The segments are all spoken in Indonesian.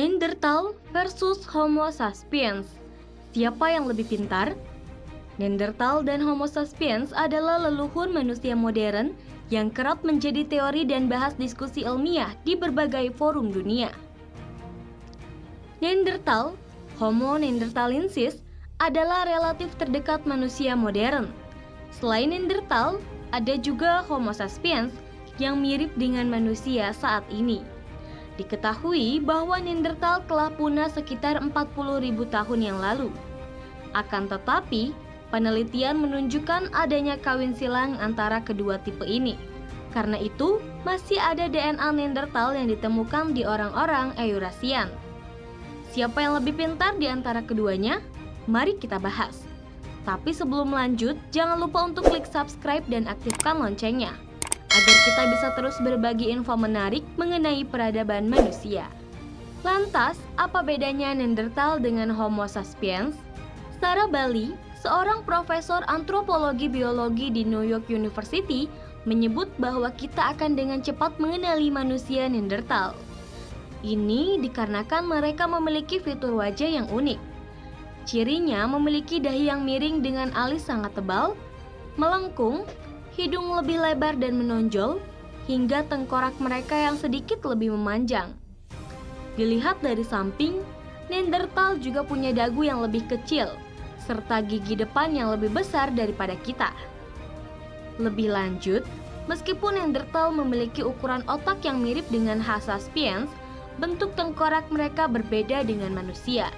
Neanderthal versus Homo sapiens. Siapa yang lebih pintar? Neanderthal dan Homo sapiens adalah leluhur manusia modern yang kerap menjadi teori dan bahas diskusi ilmiah di berbagai forum dunia. Neanderthal, Homo neanderthalensis, adalah relatif terdekat manusia modern. Selain Neanderthal, ada juga Homo sapiens yang mirip dengan manusia saat ini. Diketahui bahwa Neanderthal telah punah sekitar 40.000 tahun yang lalu. Akan tetapi, penelitian menunjukkan adanya kawin silang antara kedua tipe ini. Karena itu, masih ada DNA Neanderthal yang ditemukan di orang-orang Eurasian. Siapa yang lebih pintar di antara keduanya? Mari kita bahas. Tapi sebelum lanjut, jangan lupa untuk klik subscribe dan aktifkan loncengnya, agar kita bisa terus berbagi info menarik mengenai peradaban manusia. Lantas, apa bedanya Neanderthal dengan Homo sapiens? Sarah Bailey, seorang profesor antropologi biologi di New York University, menyebut bahwa kita akan dengan cepat mengenali manusia Neanderthal. Ini dikarenakan mereka memiliki fitur wajah yang unik. Cirinya memiliki dahi yang miring dengan alis sangat tebal, melengkung, hidung lebih lebar dan menonjol, hingga tengkorak mereka yang sedikit lebih memanjang. Dilihat dari samping, Neanderthal juga punya dagu yang lebih kecil, serta gigi depan yang lebih besar daripada kita. Lebih lanjut, meskipun Neanderthal memiliki ukuran otak yang mirip dengan Homo sapiens, bentuk tengkorak mereka berbeda dengan manusia.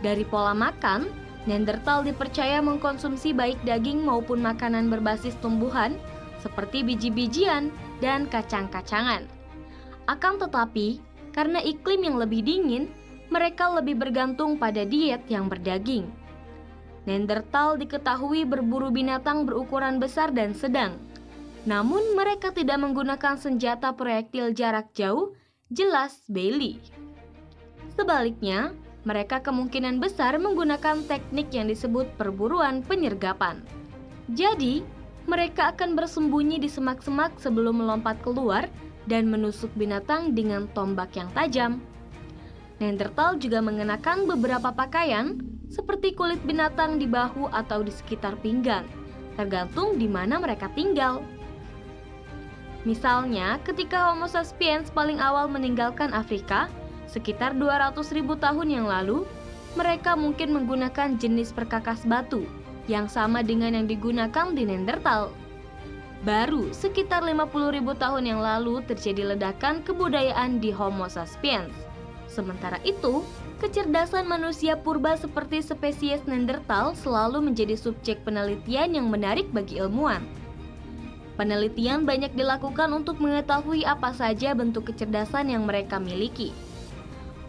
Dari pola makan, Neanderthal dipercaya mengkonsumsi baik daging maupun makanan berbasis tumbuhan seperti biji-bijian dan kacang-kacangan. Akan tetapi, karena iklim yang lebih dingin, mereka lebih bergantung pada diet yang berdaging. Neanderthal diketahui berburu binatang berukuran besar dan sedang. Namun mereka tidak menggunakan senjata proyektil jarak jauh, jelas Bailey. Sebaliknya, mereka kemungkinan besar menggunakan teknik yang disebut perburuan penyergapan. Jadi, mereka akan bersembunyi di semak-semak sebelum melompat keluar dan menusuk binatang dengan tombak yang tajam. Neanderthal juga mengenakan beberapa pakaian seperti kulit binatang di bahu atau di sekitar pinggang, tergantung di mana mereka tinggal. Misalnya, ketika Homo sapiens paling awal meninggalkan Afrika, sekitar 200.000 tahun yang lalu, mereka mungkin menggunakan jenis perkakas batu yang sama dengan yang digunakan di Neanderthal. Baru sekitar 50.000 tahun yang lalu terjadi ledakan kebudayaan di Homo sapiens. Sementara itu, kecerdasan manusia purba seperti spesies Neanderthal selalu menjadi subjek penelitian yang menarik bagi ilmuwan. Penelitian banyak dilakukan untuk mengetahui apa saja bentuk kecerdasan yang mereka miliki.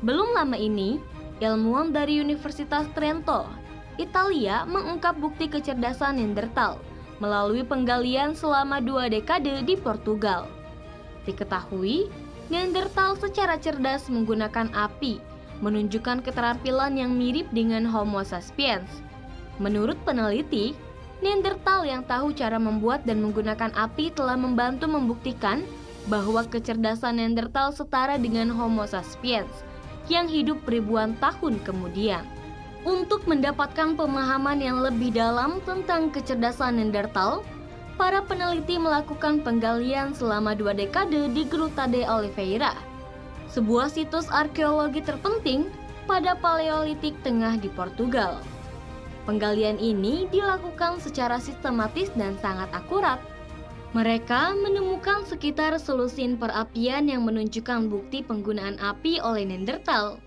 Belum lama ini, ilmuwan dari Universitas Trento, Italia mengungkap bukti kecerdasan Neanderthal melalui penggalian selama 2 dekade di Portugal. Diketahui, Neanderthal secara cerdas menggunakan api, menunjukkan keterampilan yang mirip dengan Homo sapiens. Menurut peneliti, Neanderthal yang tahu cara membuat dan menggunakan api telah membantu membuktikan bahwa kecerdasan Neanderthal setara dengan Homo sapiens yang hidup ribuan tahun kemudian. Untuk mendapatkan pemahaman yang lebih dalam tentang kecerdasan Neanderthal, para peneliti melakukan penggalian selama 2 dekade di Gruta de Oliveira, sebuah situs arkeologi terpenting pada Paleolitik Tengah di Portugal. Penggalian ini dilakukan secara sistematis dan sangat akurat. Mereka menemukan sekitar selusin perapian yang menunjukkan bukti penggunaan api oleh Neanderthal,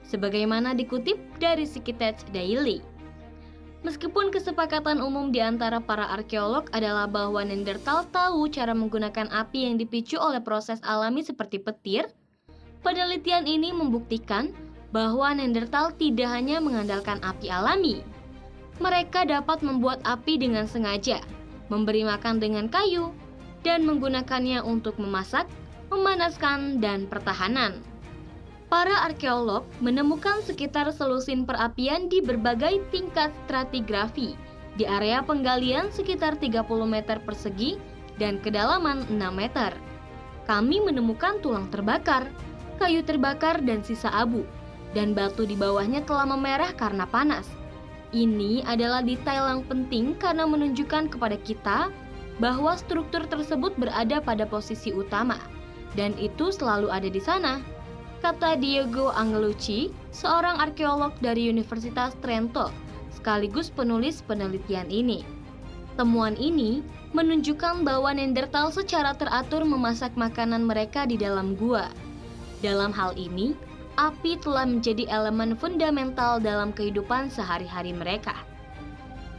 sebagaimana dikutip dari Psychiatric Daily. Meskipun kesepakatan umum di antara para arkeolog adalah bahwa Neanderthal tahu cara menggunakan api yang dipicu oleh proses alami seperti petir, penelitian ini membuktikan bahwa Neanderthal tidak hanya mengandalkan api alami. Mereka dapat membuat api dengan sengaja, memberi makan dengan kayu, dan menggunakannya untuk memasak, memanaskan, dan pertahanan. Para arkeolog menemukan sekitar selusin perapian di berbagai tingkat stratigrafi di area penggalian sekitar 30 meter persegi dan kedalaman 6 meter. Kami menemukan tulang terbakar, kayu terbakar, dan sisa abu, dan batu di bawahnya telah memerah karena panas. Ini adalah detail yang penting karena menunjukkan kepada kita bahwa struktur tersebut berada pada posisi utama, dan itu selalu ada di sana, kata Diego Angelucci, seorang arkeolog dari Universitas Trento, sekaligus penulis penelitian ini. Temuan ini menunjukkan bahwa Neanderthal secara teratur memasak makanan mereka di dalam gua. Dalam hal ini, api telah menjadi elemen fundamental dalam kehidupan sehari-hari mereka.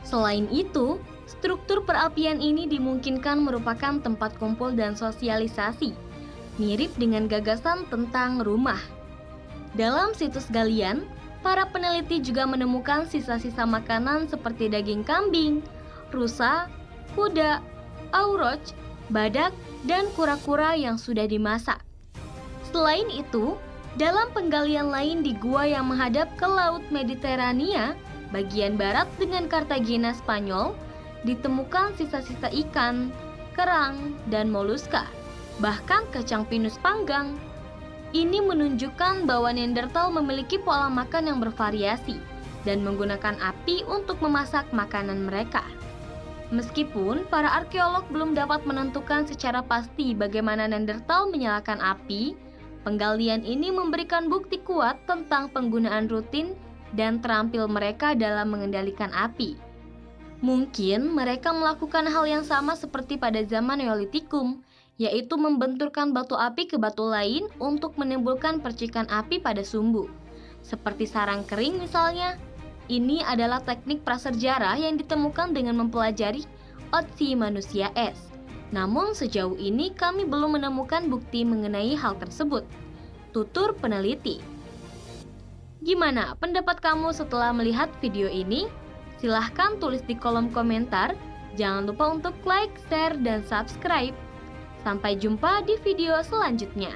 Selain itu, struktur perapian ini dimungkinkan merupakan tempat kumpul dan sosialisasi, mirip dengan gagasan tentang rumah. Dalam situs galian, para peneliti juga menemukan sisa-sisa makanan seperti daging kambing, rusa, kuda, auroch, badak, dan kura-kura yang sudah dimasak. Selain itu, dalam penggalian lain di gua yang menghadap ke Laut Mediterania, bagian barat dengan Cartagena Spanyol, ditemukan sisa-sisa ikan, kerang, dan moluska, bahkan kacang pinus panggang. Ini menunjukkan bahwa Neanderthal memiliki pola makan yang bervariasi dan menggunakan api untuk memasak makanan mereka. Meskipun para arkeolog belum dapat menentukan secara pasti bagaimana Neanderthal menyalakan api, penggalian ini memberikan bukti kuat tentang penggunaan rutin dan terampil mereka dalam mengendalikan api. Mungkin mereka melakukan hal yang sama seperti pada zaman Neolitikum, yaitu membenturkan batu api ke batu lain untuk menimbulkan percikan api pada sumbu. Seperti sarang kering misalnya. Ini adalah teknik prasejarah yang ditemukan dengan mempelajari otsi manusia es. Namun sejauh ini kami belum menemukan bukti mengenai hal tersebut, tutur peneliti. Gimana pendapat kamu setelah melihat video ini? Silahkan tulis di kolom komentar. Jangan lupa untuk like, share, dan subscribe. Sampai jumpa di video selanjutnya.